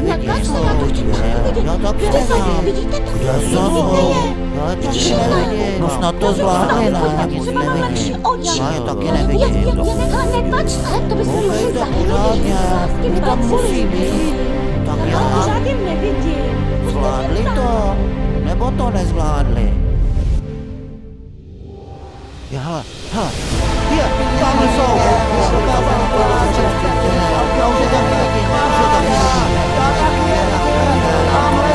nevidím. Já taky nevidím. Vidíte to? Já taky nevidím. No snad to zvládli, ne? Nic nevidím. Já je taky nevidím. Nepač se, to bychom mohli Pořádně, tam musí být. Tak Já já, pořádně nevidím. zvládli to? Nebo to nezvládli? Hele, je, tamhle jsou. Já už je taky vidím, tamhle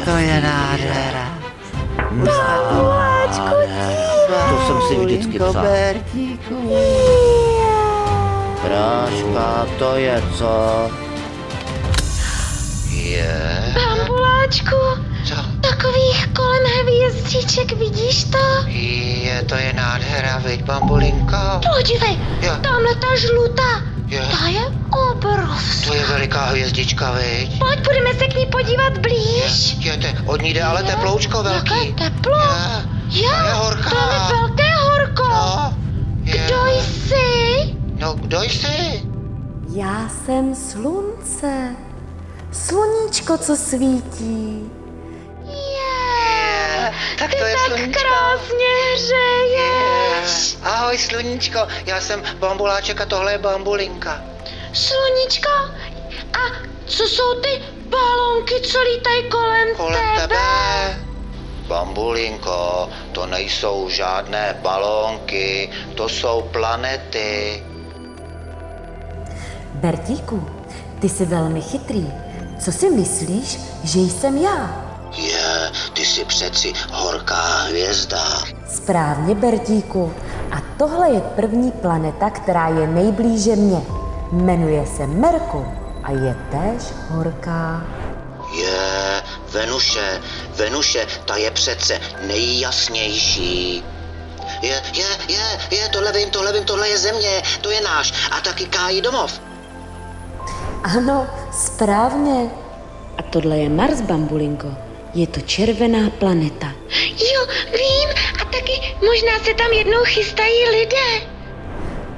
to je nádhera. To jsem si vždycky psal. Práška, to je co? Je. Bambuláčku, Co? takových kolem hvězdiček, vidíš to? To je nádhera, viď, bambulinko? Podívej, Jo. tamhle ta žlutá, Jo. ta je obrovská. To je veliká hvězdička, viď? Pojď, budeme se k ní podívat blíž. Od ní jde ale teploučko Jaké velký. teplo? Je. A je horká. To je velké horko. No, je. Kdo jsi? No, kdo jsi? Já jsem slunce. Sluníčko, co svítí. Tak to je Tak sluníčko. krásně hřeješ. Ahoj, sluníčko, já jsem bambuláček a tohle je bambulinka. Sluníčko, a co jsou ty balónky, co lítají kolem tebe? Bambulinko, to nejsou žádné balónky, to jsou planety. Bertíku, ty jsi velmi chytrý. Co si myslíš, že jsem já? Ty jsi přeci horká hvězda. Správně, Bertíku. A tohle je první planeta, která je nejblíže mně. Jmenuje se Merkur a je též horká. Venuše, ta je přece nejjasnější. Tohle vím, tohle je Země, to je náš a taky Káji domov. Ano, správně. A tohle je Mars, bambulinko. Je to červená planeta. Jo, vím, a taky možná se tam jednou chystají lidé.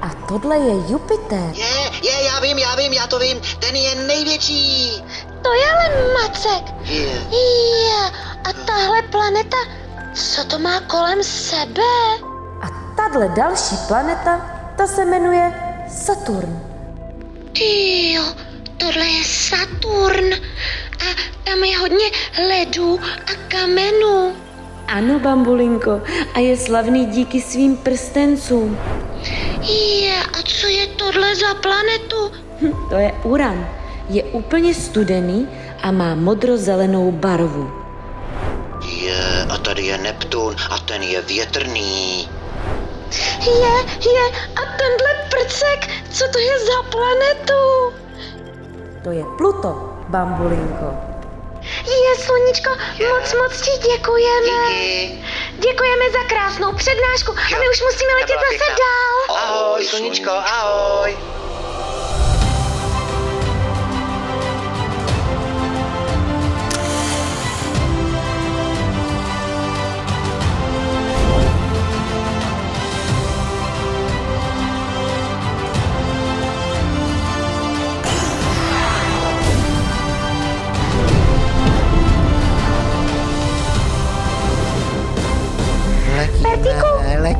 A tohle je Jupiter. Já to vím, ten je největší. To je ale Macek. A tahle planeta, co to má kolem sebe? A tahle další planeta, ta se jmenuje Saturn. Jo, tohle je Saturn. A tam je hodně ledů a kamenů. Ano, bambulinko, a je slavný díky svým prstencům. A co je tohle za planetu? To je Uran. Je úplně studený a má modrozelenou barvu. A tady je Neptun a ten je větrný. A tenhle prcek, co to je za planetu? To je Pluto, bambulinko. Sluníčko, moc ti děkujeme. Díky. Děkujeme za krásnou přednášku a my už musíme letět zase dál. Ahoj, sluníčko, ahoj. Bertíku,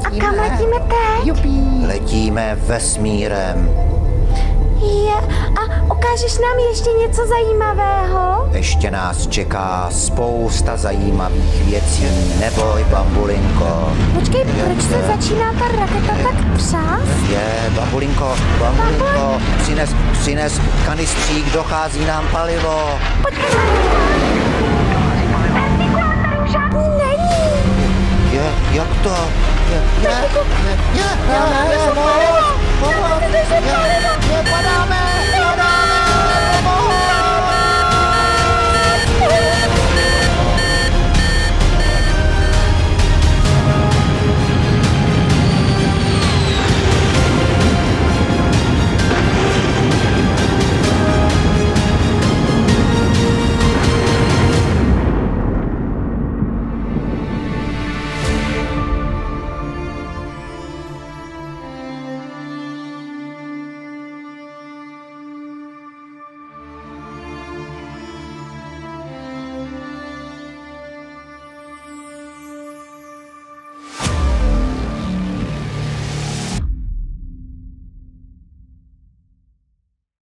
a kam letíme teď? Letíme vesmírem. A ukážeš nám ještě něco zajímavého? Ještě nás čeká spousta zajímavých věcí. Neboj, bambulinko. Počkej, Počkej, proč se začíná ta raketa tak třást? Bambulinko, přines kanistřík, dochází nám palivo. Žádný není. Jak to? Pomoc! Padám!